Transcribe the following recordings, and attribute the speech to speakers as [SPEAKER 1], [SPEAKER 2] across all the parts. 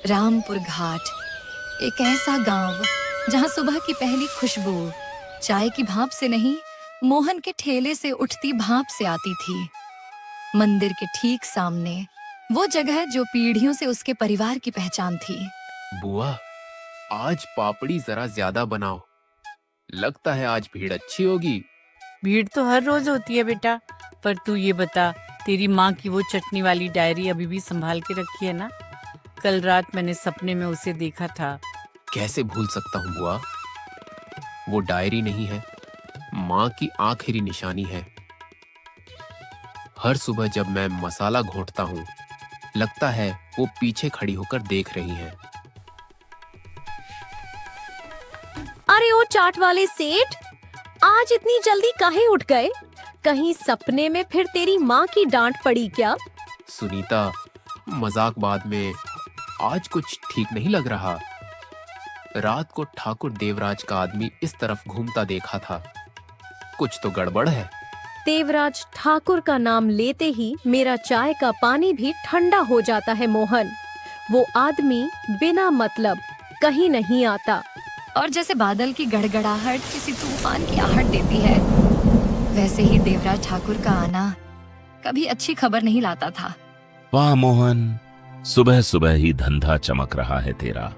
[SPEAKER 1] रामपुर घाट, एक ऐसा गांव जहां सुबह की पहली खुशबू चाय की भाप से नहीं, मोहन के ठेले से उठती भाप से आती थी। मंदिर के ठीक सामने वो जगह जो पीढ़ियों से उसके परिवार की पहचान थी।
[SPEAKER 2] बुआ, आज पापड़ी जरा ज्यादा बनाओ। लगता है आज भीड़ अच्छी होगी।
[SPEAKER 3] भीड़ तो हर रोज होती है बेटा, पर तू ये बता, तेरी माँ की वो चटनी वाली डायरी अभी भी संभाल के रखी है ना? कल रात मैंने सपने में उसे देखा था।
[SPEAKER 2] कैसे भूल सकता हूँ बुआ, वो डायरी नहीं है, माँ की आखिरी निशानी है। हर सुबह जब मैं मसाला घोंटता हूँ, लगता है वो पीछे खड़ी होकर देख रही हैं।
[SPEAKER 4] अरे ओ चाट वाले सेठ, आज इतनी जल्दी काहे उठ गए? कहीं सपने में फिर तेरी माँ की डांट पड़ी क्या?
[SPEAKER 2] सुनीता, मजाक बाद में, आज कुछ ठीक नहीं लग रहा। रात को ठाकुर देवराज का आदमी इस तरफ घूमता देखा था। कुछ तो गड़बड़ है।
[SPEAKER 4] देवराज ठाकुर का नाम लेते ही मेरा चाय का पानी भी ठंडा हो जाता है मोहन। वो आदमी बिना मतलब कहीं नहीं आता।
[SPEAKER 1] और जैसे बादल की गड़गड़ाहट किसी तूफान की आहट देती है, वैसे ही देवराज ठाकुर का आना कभी अच्छी खबर नहीं लाता था।
[SPEAKER 5] वाह मोहन, सुबह सुबह ही धंधा चमक रहा है तेरा।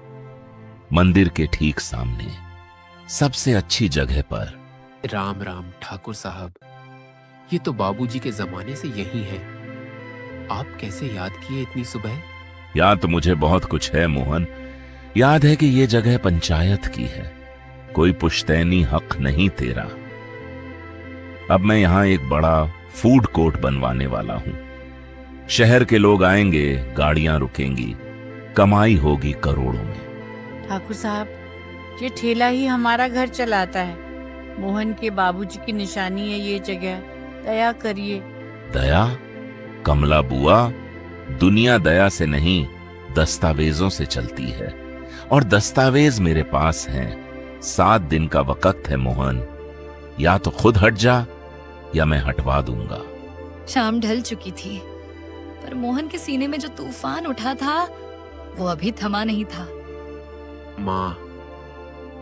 [SPEAKER 5] मंदिर के ठीक सामने, सबसे अच्छी जगह पर।
[SPEAKER 2] राम राम ठाकुर साहब, ये तो बाबूजी के जमाने से यही है। आप कैसे याद किए इतनी सुबह?
[SPEAKER 5] याद तो मुझे बहुत कुछ है मोहन। याद है कि ये जगह पंचायत की है, कोई पुश्तैनी हक नहीं तेरा। अब मैं यहां एक बड़ा फूड कोर्ट बनवाने वाला हूं। शहर के लोग आएंगे, गाड़ियां रुकेंगी, कमाई होगी करोड़ों में।
[SPEAKER 3] ठाकुर साहब, ये ठेला ही हमारा घर चलाता है। मोहन के बाबूजी की निशानी है ये जगह, दया करिए।
[SPEAKER 5] दया? कमला बुआ, दुनिया दया से नहीं, दस्तावेजों से चलती है। और दस्तावेज मेरे पास हैं। 7 दिन का वक्त है मोहन। या तो खुद हट जा या मैं हटवा दूंगा।
[SPEAKER 1] शाम ढल चुकी थी, पर मोहन के सीने में जो तूफान उठा था वो अभी थमा नहीं था।
[SPEAKER 2] माँ,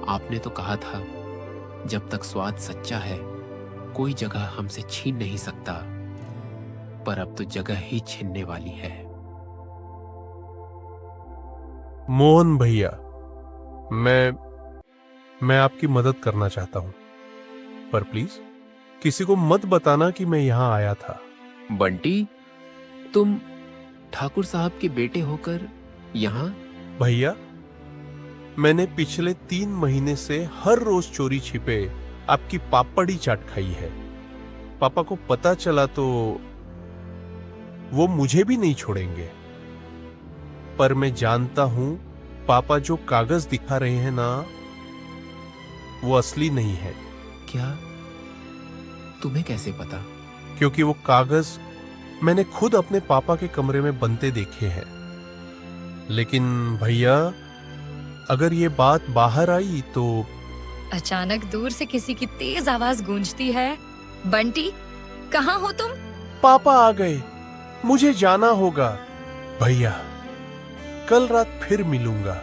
[SPEAKER 2] आपने तो कहा था जब तक स्वाद सच्चा है कोई जगह हमसे छीन नहीं सकता, पर अब तो जगह ही छीनने वाली है।
[SPEAKER 6] मोहन भैया, मैं आपकी मदद करना चाहता हूं, पर प्लीज किसी को मत बताना कि मैं यहां आया था।
[SPEAKER 2] बंटी, तुम ठाकुर साहब के बेटे होकर यहाँ?
[SPEAKER 6] भैया, मैंने पिछले 3 महीने से हर रोज चोरी छिपे आपकी पापड़ी चाट खाई है। पापा को पता चला तो वो मुझे भी नहीं छोड़ेंगे। पर मैं जानता हूं पापा जो कागज दिखा रहे हैं ना, वो असली नहीं है।
[SPEAKER 2] क्या? तुम्हें कैसे पता?
[SPEAKER 6] क्योंकि वो कागज मैंने खुद अपने पापा के कमरे में बनते देखे हैं। लेकिन भैया, अगर ये बात बाहर आई तो...
[SPEAKER 1] अचानक दूर से किसी की तेज आवाज गूंजती है। बंटी, कहाँ हो तुम?
[SPEAKER 6] पापा आ गए, मुझे जाना होगा। भैया, कल रात फिर मिलूंगा,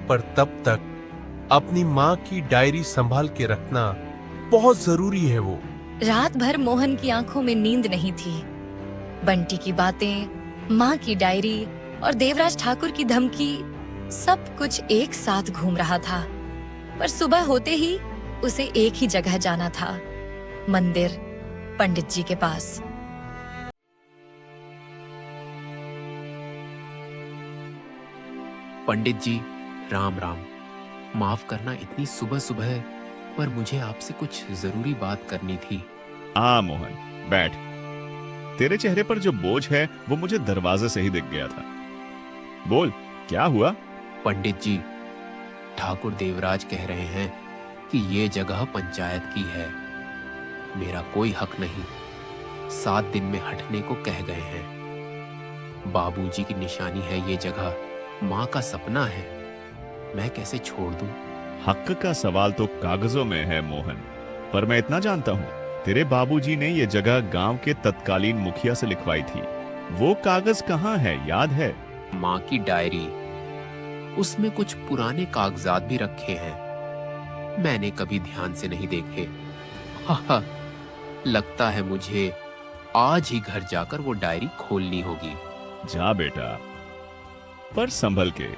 [SPEAKER 6] पर तब तक अपनी माँ की डायरी संभाल के रखना बहुत जरूरी है। वो
[SPEAKER 1] रात भर मोहन की आंखों में नींद नहीं थी। बंटी की बातें, माँ की डायरी और देवराज ठाकुर की धमकी, सब कुछ एक साथ घूम रहा था। पर सुबह होते ही उसे एक ही जगह जाना था, मंदिर, पंडित जी के पास।
[SPEAKER 2] पंडित जी, राम राम। माफ करना इतनी सुबह सुबह, पर मुझे आपसे कुछ जरूरी बात करनी थी।
[SPEAKER 7] मोहन, बैठ। तेरे चेहरे पर जो बोझ है वो मुझे दरवाजे से ही दिख गया था। बोल, क्या हुआ?
[SPEAKER 2] पंडित जी, ठाकुर देवराज कह रहे हैं कि ये जगह पंचायत की है। मेरा कोई हक नहीं। 7 दिन में हटने को कह गए हैं। बाबूजी की निशानी है ये जगह, माँ का सपना है। मैं कैसे छोड़ दूं?
[SPEAKER 7] हक का सवाल तो कागजों में है मोहन, पर मैं इतना जानता हूँ, तेरे बाबूजी ने ये जगह गांव के तत्कालीन मुखिया से लिखवाई थी। वो कागज कहाँ है, याद है?
[SPEAKER 2] माँ की डायरी, उसमें कुछ पुराने कागजात भी रखे हैं। मैंने कभी ध्यान से नहीं देखे। हा, लगता है मुझे आज ही घर जाकर वो डायरी खोलनी होगी।
[SPEAKER 7] जा बेटा, पर संभल के।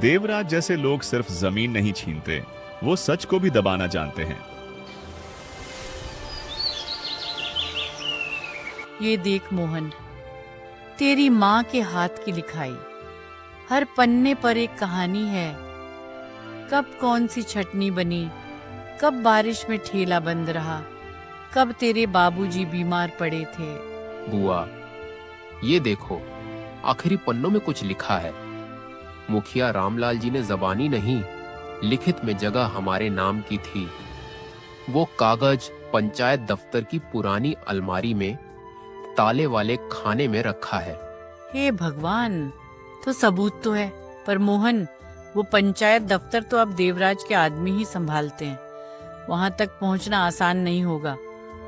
[SPEAKER 7] देवराज जैसे लोग सिर्फ जमीन नहीं छीनते, वो सच को भी दबाना जानते हैं।
[SPEAKER 3] ये देख मोहन, तेरी माँ के हाथ की लिखाई। हर पन्ने पर एक कहानी है। कब कौन सी चटनी बनी, कब बारिश में ठेला बंद रहा, कब तेरे बाबूजी बीमार पड़े थे।
[SPEAKER 2] बुआ, ये देखो, आखिरी पन्नों में कुछ लिखा है। मुखिया रामलाल जी ने जबानी नहीं, लिखित में जगह हमारे नाम की थी। वो कागज पंचायत दफ्तर की पुरानी अलमारी में ताले वाले खाने में रखा है।
[SPEAKER 3] हे भगवान, तो सबूत तो है। पर मोहन, वो पंचायत दफ्तर तो अब देवराज के आदमी ही संभालते हैं। वहां तक पहुंचना आसान नहीं होगा।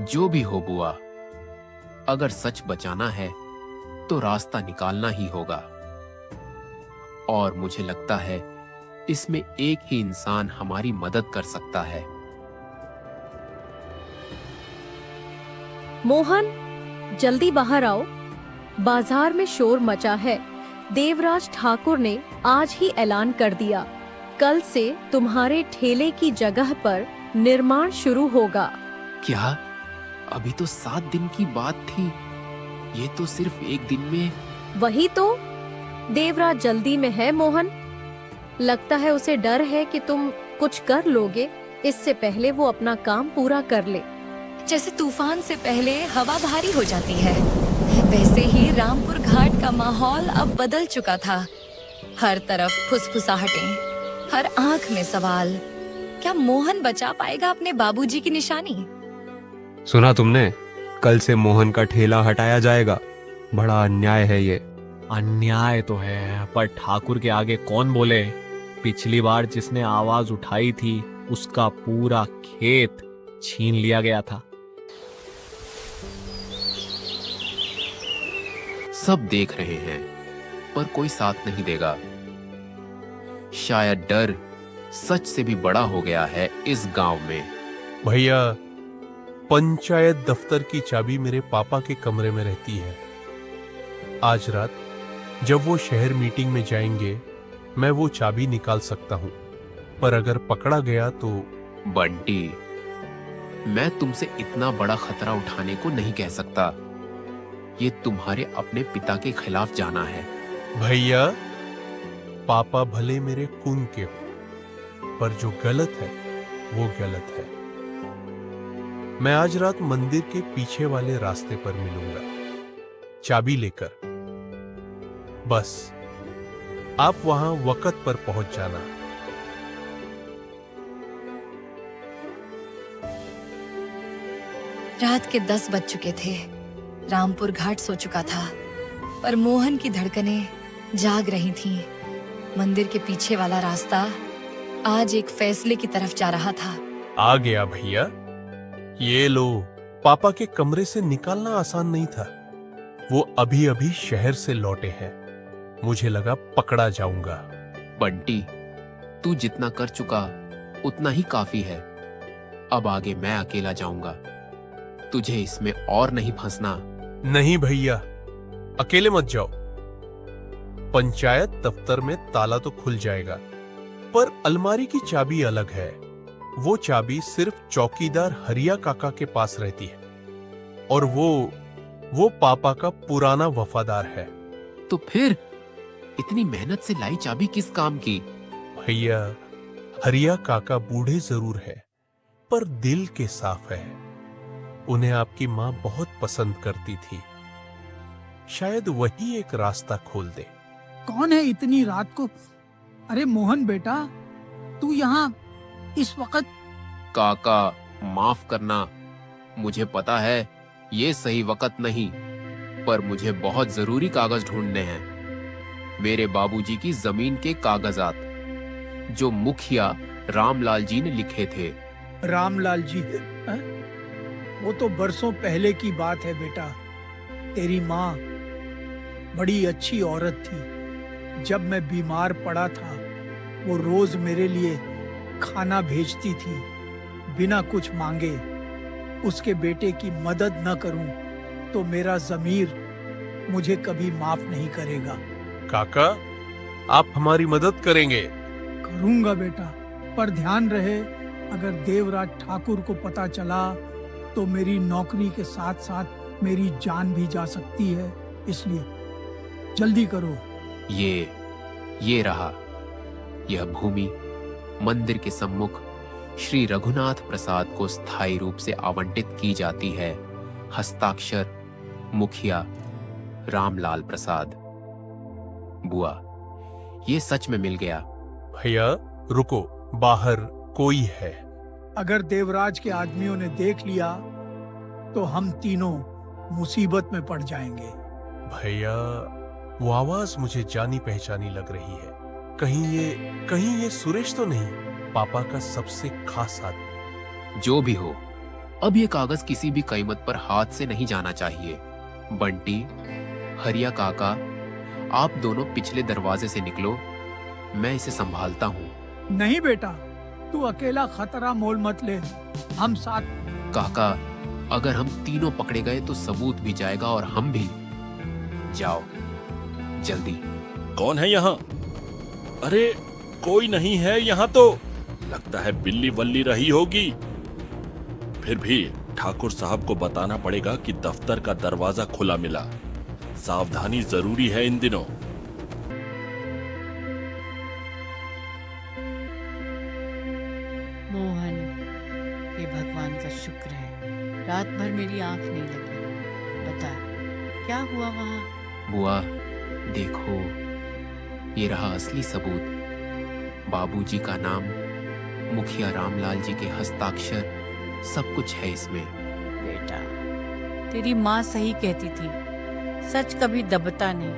[SPEAKER 2] जो भी हो बुआ, अगर सच बचाना है तो रास्ता निकालना ही होगा। और मुझे लगता है इसमें एक ही इंसान हमारी मदद कर सकता है।
[SPEAKER 4] मोहन, जल्दी बाहर आओ। बाजार में शोर मचा है। देवराज ठाकुर ने आज ही ऐलान कर दिया, कल से तुम्हारे ठेले की जगह पर निर्माण शुरू होगा।
[SPEAKER 2] क्या? अभी तो 7 दिन की बात थी। ये तो सिर्फ एक दिन में।
[SPEAKER 4] वही तो, देवराज जल्दी में है मोहन। लगता है उसे डर है कि तुम कुछ कर लोगे, इससे पहले वो अपना काम पूरा कर ले।
[SPEAKER 1] जैसे तूफान से पहले हवा भारी हो जाती है, वैसे ही रामपुर घाट का माहौल अब बदल चुका था। हर तरफ फुसफुसाहटें, हर आंख में सवाल। क्या मोहन बचा पाएगा अपने बाबूजी की निशानी?
[SPEAKER 8] सुना तुमने? कल से मोहन का ठेला हटाया जाएगा। बड़ा अन्याय है ये।
[SPEAKER 9] अन्याय तो है, पर ठाकुर के आगे कौन बोले? पिछली बार जिसने आवाज उठाई थी, उसका पूरा खेत छीन लिया गया था।
[SPEAKER 2] सब देख रहे हैं, पर कोई साथ नहीं देगा। शायद डर सच से भी बड़ा हो गया है इस गांव में।
[SPEAKER 6] भैया, पंचायत दफ्तर की चाबी मेरे पापा के कमरे में रहती है। आज रात जब वो शहर मीटिंग में जाएंगे, मैं वो चाबी निकाल सकता हूं, पर अगर पकड़ा गया तो।
[SPEAKER 2] बंटी, मैं तुमसे इतना बड़ा खतरा उठाने को नहीं कह सकता। ये तुम्हारे अपने पिता के खिलाफ जाना है।
[SPEAKER 6] भैया, पापा भले मेरे खून के हो, पर जो गलत है वो गलत है। मैं आज रात मंदिर के पीछे वाले रास्ते पर मिलूंगा, चाबी लेकर। बस आप वहां वक्त पर पहुंच जाना।
[SPEAKER 1] रात के 10 बज चुके थे। रामपुर घाट सो चुका था, पर मोहन की धड़कनें जाग रही थीं। मंदिर के पीछे वाला रास्ता आज एक फैसले की तरफ जा रहा था।
[SPEAKER 6] आ गया भैया, ये लो। पापा के कमरे से निकालना आसान नहीं था। वो अभी अभी शहर से लौटे हैं। मुझे लगा पकड़ा जाऊंगा।
[SPEAKER 2] बंटी, तू जितना कर चुका उतना ही काफी है। अब आगे मैं अकेला जाऊंगा। तुझे इसमें और नहीं फंसना।
[SPEAKER 6] नहीं भैया, अकेले मत जाओ। पंचायत दफ्तर में ताला तो खुल जाएगा, पर अलमारी की चाबी अलग है। वो चाबी सिर्फ चौकीदार हरिया काका के पास रहती है, और वो पापा का पुराना वफादार है।
[SPEAKER 2] तो फिर इतनी मेहनत से लाई चाबी किस काम की?
[SPEAKER 6] भैया, हरिया काका बूढ़े जरूर है, पर दिल के साफ है। उन्हें आपकी मां बहुत पसंद करती थी। शायद वही एक रास्ता खोल दे।
[SPEAKER 10] कौन है इतनी रात को? अरे मोहन बेटा, तू यहाँ इस वक्त?
[SPEAKER 2] काका, माफ करना। मुझे पता है ये सही वक्त नहीं, पर मुझे बहुत जरूरी कागज ढूंढने हैं। मेरे बाबूजी की जमीन के कागजात, जो मुखिया रामलाल जी ने लिखे थे।
[SPEAKER 10] रामलाल जी? वो तो बरसों पहले की बात है बेटा। तेरी माँ बड़ी अच्छी औरत थी। जब मैं बीमार पड़ा था वो रोज मेरे लिए खाना भेजती थी बिना कुछ मांगे। उसके बेटे की मदद न करूं तो मेरा ज़मीर मुझे कभी माफ नहीं करेगा।
[SPEAKER 6] काका, आप हमारी मदद करेंगे?
[SPEAKER 10] करूंगा बेटा, पर ध्यान रहे अगर देवराज ठाकुर को पता चला तो मेरी नौकरी के साथ साथ मेरी जान भी जा सकती है, इसलिए जल्दी करो।
[SPEAKER 2] ये रहा। यह भूमि मंदिर के सम्मुख श्री रघुनाथ प्रसाद को स्थायी रूप से आवंटित की जाती है। हस्ताक्षर मुखिया रामलाल प्रसाद। बुआ, ये सच में मिल गया।
[SPEAKER 6] भैया रुको, बाहर कोई है।
[SPEAKER 10] अगर देवराज के आदमियों ने देख लिया तो हम तीनों मुसीबत में पड़ जाएंगे।
[SPEAKER 6] भैया, वो आवाज मुझे जानी पहचानी लग रही है। कहीं ये सुरेश तो नहीं, पापा का सबसे खास आदमी?
[SPEAKER 2] जो भी हो, अब ये कागज किसी भी कीमत पर हाथ से नहीं जाना चाहिए। बंटी, हरिया काका, आप दोनों पिछले दरवाजे से निकलो, मैं इसे संभालता हूँ।
[SPEAKER 10] नहीं बेटा, तू अकेला खतरा मोल मत ले, हम साथ।
[SPEAKER 2] काका, अगर हम तीनों पकड़े गए तो सबूत भी जाएगा और हम भी। जाओ जल्दी।
[SPEAKER 11] कौन है यहाँ? अरे कोई नहीं है यहाँ तो। लगता है बिल्ली वल्ली रही होगी। फिर भी ठाकुर साहब को बताना पड़ेगा कि दफ्तर का दरवाजा खुला मिला। सावधानी जरूरी है इन दिनों।
[SPEAKER 3] मोहन, ये भगवान का शुक्र है रात भर मेरी आंख नहीं लगी। बता क्या हुआ वहाँ?
[SPEAKER 2] बुआ देखो, ये रहा असली सबूत। बाबूजी का नाम, मुखिया रामलाल जी के हस्ताक्षर, सब कुछ है इसमें।
[SPEAKER 3] बेटा, तेरी माँ सही कहती थी, सच कभी दबता नहीं,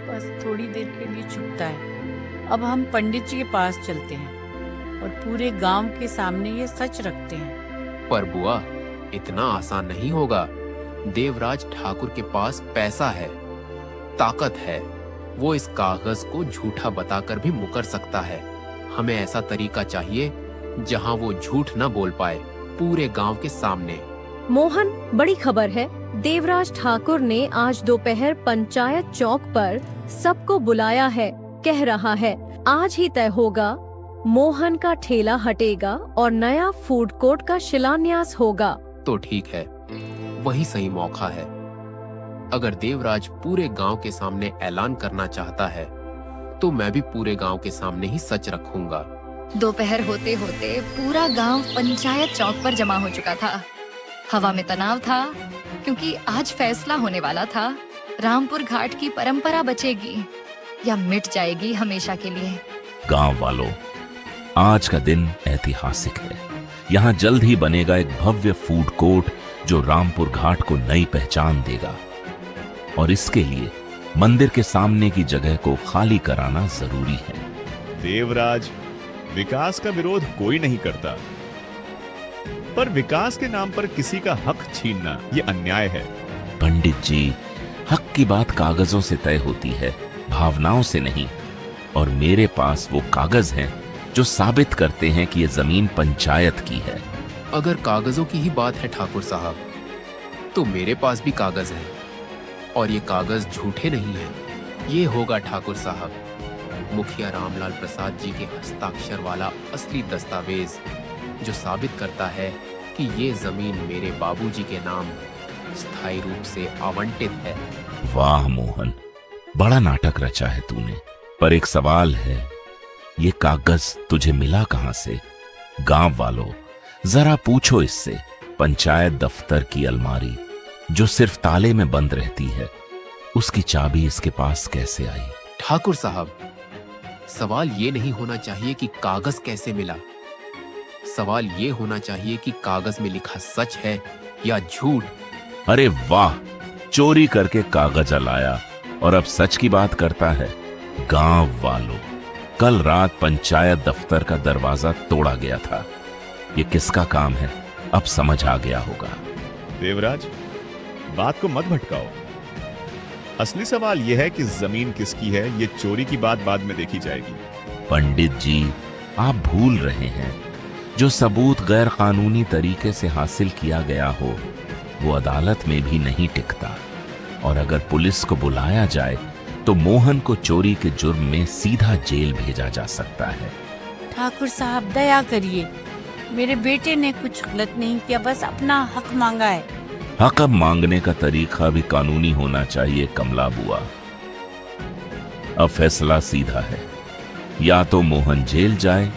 [SPEAKER 3] बस थोड़ी देर के लिए छुपता है। अब हम पंडित जी के पास चलते हैं और पूरे गांव के सामने ये सच रखते हैं।
[SPEAKER 2] पर बुआ, इतना आसान नहीं होगा। देवराज ठाकुर के पास पैसा है, ताकत है। वो इस कागज को झूठा बताकर भी मुकर सकता है। हमें ऐसा तरीका चाहिए जहां वो झूठ न बोल पाए पूरे गांव के सामने।
[SPEAKER 4] मोहन, बड़ी खबर है। देवराज ठाकुर ने आज दोपहर पंचायत चौक पर सबको बुलाया है। कह रहा है आज ही तय होगा, मोहन का ठेला हटेगा और नया फूड कोर्ट का शिलान्यास होगा।
[SPEAKER 2] तो ठीक है, वही सही मौका है। अगर देवराज पूरे गांव के सामने ऐलान करना चाहता है तो मैं भी पूरे गांव के सामने ही सच रखूंगा।
[SPEAKER 1] दोपहर होते होते पूरा गांव पंचायत चौक पर जमा हो चुका था। हवा में तनाव था क्योंकि आज फैसला होने वाला था, रामपुर घाट की परंपरा बचेगी या मिट जाएगी हमेशा के लिए।
[SPEAKER 5] गांव वालों, आज का दिन ऐतिहासिक है। यहाँ जल्द ही बनेगा एक भव्य फूड कोर्ट जो रामपुर घाट को नई पहचान देगा, और इसके लिए मंदिर के सामने की जगह को खाली कराना जरूरी है।
[SPEAKER 7] देवराज, विकास का विरोध कोई नहीं करता, पर विकास के नाम पर किसी का हक छीनना ये अन्याय है।
[SPEAKER 5] पंडित जी, हक की बात कागजों से तय होती है, भावनाओं से नहीं। और मेरे पास वो कागज हैं जो साबित करते हैं कि ये जमीन पंचायत की है।
[SPEAKER 2] अगर कागजों की ही बात है ठाकुर साहब, तो मेरे पास भी कागज है, और ये कागज झूठे नहीं हैं। ये होगा ठाकुर साहब, मुखिया रामलाल प्रसाद जी के हस्ताक्षर वाला असली दस्तावेज जो साबित करता है कि ये जमीन मेरे बाबूजी के नाम स्थायी रूप से आवंटित है।
[SPEAKER 5] वाह मोहन, बड़ा नाटक रचा है तूने। पर एक सवाल है, ये कागज तुझे मिला कहां से? गांव वालों, जरा पूछो इससे। पंचायत दफ्तर की अलमारी जो सिर्फ ताले में बंद रहती है, उसकी चाबी इसके पास कैसे आई?
[SPEAKER 2] ठाकुर साहब, सवाल ये नहीं होना चाहिए कि कागज कैसे मिला। सवाल ये होना चाहिए कि कागज में लिखा सच है या झूठ।
[SPEAKER 5] अरे वाह, चोरी करके कागज लाया और अब सच की बात करता है। गांव वालों, कल रात पंचायत दफ्तर का दरवाजा तोड़ा गया था। ये किसका काम है अब समझ आ गया होगा।
[SPEAKER 7] देवराज, बात को मत भटकाओ। असली सवाल यह है कि जमीन किसकी है, ये चोरी की बात बाद में देखी जाएगी।
[SPEAKER 5] पंडित जी, आप भूल रहे हैं, जो सबूत गैर कानूनी तरीके से हासिल किया गया हो वो अदालत में भी नहीं टिकता, और अगर पुलिस को बुलाया जाए तो मोहन को चोरी के जुर्म में सीधा जेल भेजा जा सकता है।
[SPEAKER 3] ठाकुर साहब दया करिए, मेरे बेटे ने कुछ गलत नहीं किया, बस अपना हक मांगा है।
[SPEAKER 5] हक अब मांगने का तरीका भी कानूनी होना चाहिए कमला बुआ। अब फैसला सीधा है, या तो मोहन जेल जाए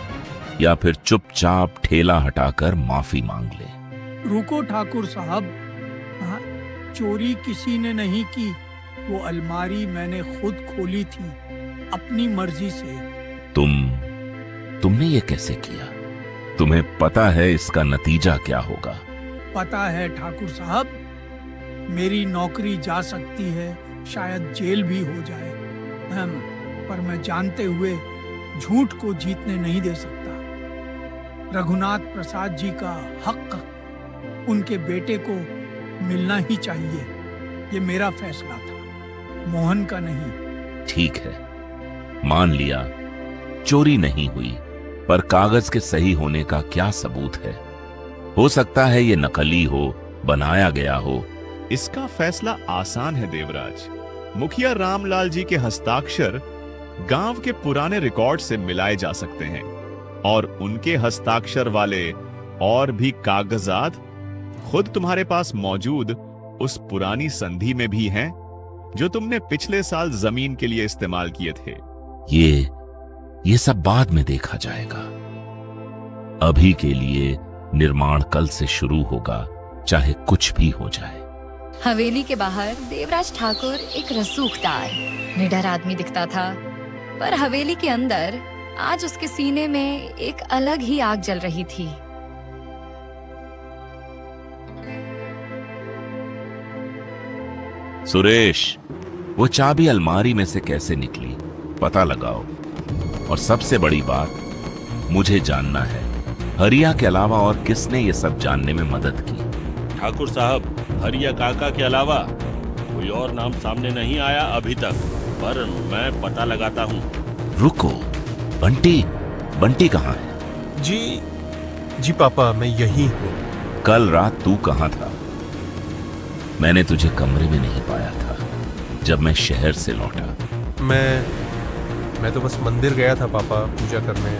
[SPEAKER 5] या फिर चुपचाप ठेला हटाकर माफी मांग ले।
[SPEAKER 10] रुको ठाकुर साहब, हाँ, चोरी किसी ने नहीं की। वो अलमारी मैंने खुद खोली थी अपनी मर्जी से।
[SPEAKER 5] तुमने ये कैसे किया? तुम्हें पता है इसका नतीजा क्या होगा?
[SPEAKER 10] पता है ठाकुर साहब, मेरी नौकरी जा सकती है, शायद जेल भी हो जाए, पर मैं जानते हुए झूठ को जीतने नहीं दे सकता। रघुनाथ प्रसाद जी का हक उनके बेटे को मिलना ही चाहिए। ये मेरा फैसला था, मोहन का नहीं।
[SPEAKER 5] ठीक है, मान लिया चोरी नहीं हुई, पर कागज के सही होने का क्या सबूत है? हो सकता है ये नकली हो, बनाया गया हो।
[SPEAKER 7] इसका फैसला आसान है देवराज। मुखिया रामलाल जी के हस्ताक्षर गांव के पुराने रिकॉर्ड से मिलाए जा सकते हैं, और उनके हस्ताक्षर वाले और भी कागजात खुद तुम्हारे पास मौजूद उस पुरानी संधि में भी हैं, जो तुमने पिछले साल जमीन के लिए इस्तेमाल किए थे।
[SPEAKER 5] ये सब बाद में देखा जाएगा। अभी के लिए निर्माण कल से शुरू होगा, चाहे कुछ भी हो जाए।
[SPEAKER 1] हवेली के बाहर देवराज ठाकुर एक रसूखदार, निडर आदमी दिखता था, पर हवेली के अंदर आज उसके सीने में एक अलग ही आग जल रही थी।
[SPEAKER 5] सुरेश, वो चाबी अलमारी में से कैसे निकली, पता लगाओ। और सबसे बड़ी बात, मुझे जानना है, हरिया के अलावा और किसने ये सब जानने में मदद की?
[SPEAKER 11] ठाकुर साहब, हरिया काका के अलावा कोई और नाम सामने नहीं आया अभी तक, पर मैं पता लगाता हूँ।
[SPEAKER 5] रुको, बंटी कहाँ है?
[SPEAKER 6] जी पापा, मैं यहीं हूँ।
[SPEAKER 5] कल रात तू कहाँ था? मैंने तुझे कमरे में नहीं पाया था जब मैं शहर से लौटा।
[SPEAKER 6] मैं तो बस मंदिर गया था पापा, पूजा करने।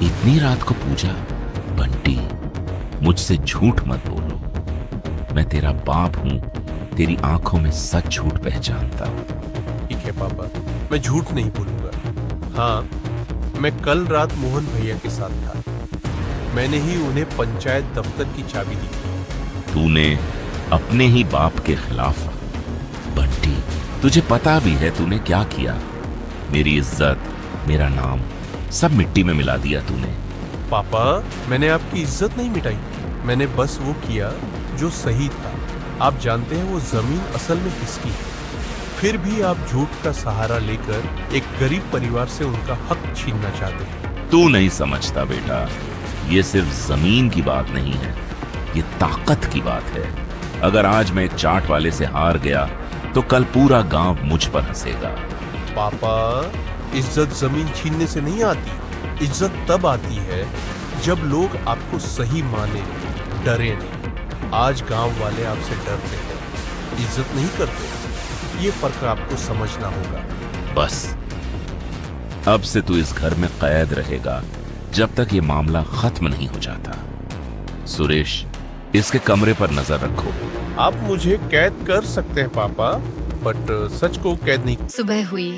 [SPEAKER 5] इतनी रात को पूजा? बंटी, मुझसे झूठ मत बोलो। मैं तेरा बाप हूं, तेरी आंखों में सच झूठ पहचानता हूं।
[SPEAKER 6] ठीक है पापा, मैं झूठ नहीं बोलूंगा। हाँ, मैं कल रात मोहन भैया के साथ था। मैंने ही उन्हें पंचायत दफ्तर की चाबी दी थी।
[SPEAKER 5] तूने अपने ही बाप के खिलाफ? बंटी, तुझे पता भी है तूने क्या किया? मेरी इज्जत, मेरा नाम सब मिट्टी में मिला दिया तूने।
[SPEAKER 6] पापा, मैंने आपकी इज्जत नहीं मिटाई, मैंने बस वो किया जो सही था। आप जानते हैं वो जमीन असल में किसकी है, फिर भी आप झूठ का सहारा लेकर एक गरीब परिवार से उनका हक छीनना चाहते हैं।
[SPEAKER 5] तू नहीं समझता बेटा, ये सिर्फ जमीन की बात नहीं है, ये ताकत की बात है। अगर आज मैं एक चाट वाले से हार गया तो कल पूरा गांव मुझ पर हंसेगा।
[SPEAKER 6] पापा, इज्जत जमीन छीनने से नहीं आती। इज्जत तब आती है जब लोग आपको सही माने, डरे नहीं। आज गांव वाले आपसे डरते हैं, इज्जत नहीं करते। ये फर्क आपको समझना होगा।
[SPEAKER 5] बस अब से तू इस घर में कैद रहेगा जब तक ये मामला खत्म नहीं हो जाता। सुरेश, इसके कमरे पर नजर रखो।
[SPEAKER 6] आप मुझे कैद कर सकते हैं पापा, बट सच को कैद नहीं।
[SPEAKER 1] सुबह हुई,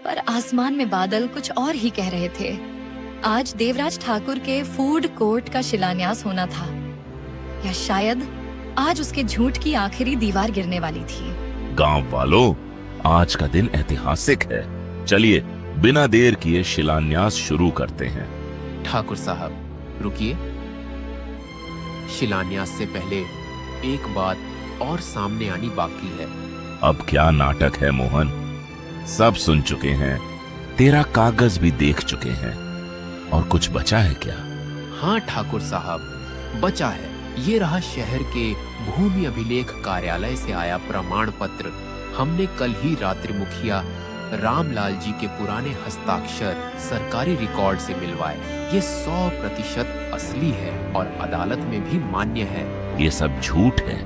[SPEAKER 1] पर आसमान में बादल कुछ और ही कह रहे थे। आज देवराज ठाकुर के फूड कोर्ट का शिलान्यास होना था, या शायद आज उसके झूठ की आखिरी दीवार गिरने वाली थी।
[SPEAKER 5] गांव वालों, आज का दिन ऐतिहासिक है। चलिए बिना देर किए शिलान्यास शुरू करते हैं।
[SPEAKER 2] ठाकुर साहब, रुकिए। शिलान्यास से पहले एक बात और सामने आनी बाकी है।
[SPEAKER 5] अब क्या नाटक है मोहन? सब सुन चुके हैं, तेरा कागज भी देख चुके हैं, और कुछ बचा है क्या?
[SPEAKER 2] हाँ ठाकुर साहब, बचा है। ये रहा शहर के भूमि अभिलेख कार्यालय से आया प्रमाण पत्र। हमने कल ही रात्रि मुखिया रामलाल जी के पुराने हस्ताक्षर सरकारी रिकॉर्ड से मिलवाए। ये 100% असली है और अदालत में भी मान्य है।
[SPEAKER 5] ये सब झूठ है।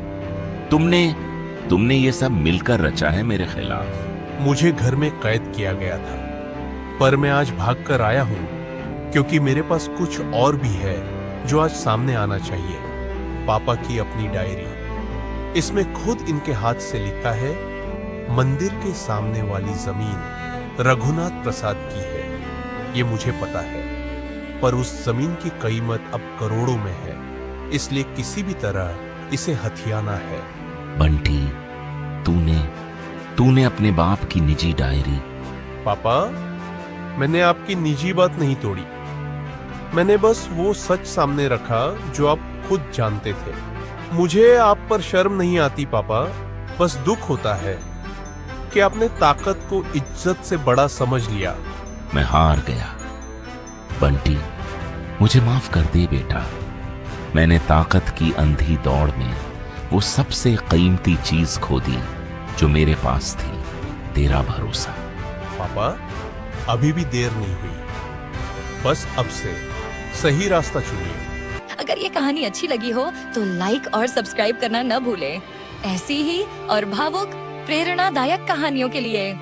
[SPEAKER 5] तुमने ये सब मिलकर रचा है मेरे खिलाफ।
[SPEAKER 6] मुझे घर में कैद किया गया था, पर मैं आज भागकर आया हूं क्योंकि मेरे पास कुछ और भी है जो आज सामने आना चाहिए। पापा की अपनी डायरी, इसमें खुद इनके हाथ से लिखा है, मंदिर के सामने वाली जमीन रघुनाथ प्रसाद की है। ये मुझे पता है, पर उस जमीन की कीमत अब करोड़ों में है, इसलिए किसी भी तरह इसे हथियाना है।
[SPEAKER 5] बंटी, तूने अपने बाप की निजी डायरी।
[SPEAKER 6] पापा, मैंने आपकी निजी बात नहीं तोड़ी। मैंने बस वो सच सामने रखा जो आप खुद जानते थे। मुझे आप पर शर्म नहीं आती पापा, बस दुख होता है कि आपने ताकत को इज्जत से बड़ा समझ लिया।
[SPEAKER 5] मैं हार गया। बंटी, मुझे माफ कर दे बेटा। मैंने ताकत की अंधी दौड़ में वो सबसे कीमती चीज खो दी जो मेरे पास थी, तेरा भरोसा।
[SPEAKER 6] पापा, अभी भी देर नहीं हुई, बस अब से सही रास्ता चुनिए।
[SPEAKER 1] अगर ये कहानी अच्छी लगी हो तो लाइक और सब्सक्राइब करना न भूलें। ऐसी ही और भावुक प्रेरणादायक कहानियों के लिए